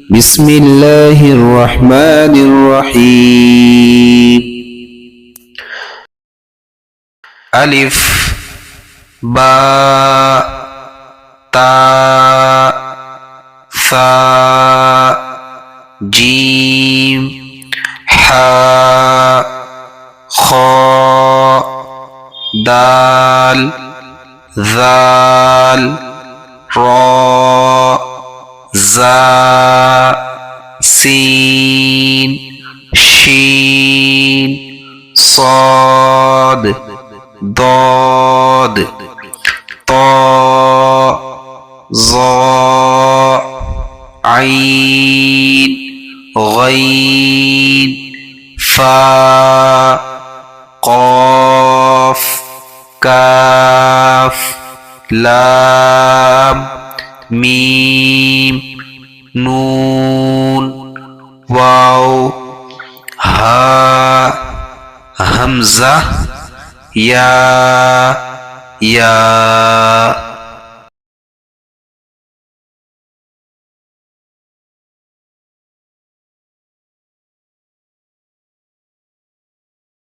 بسم الله الرحمن الرحيم ألف با تا ثا جيم حا خا دال ذال را زا سين شين صاد ضاد طاء ظاء عين غين فاء قاف كاف لام ميم نون واو ها همزة يا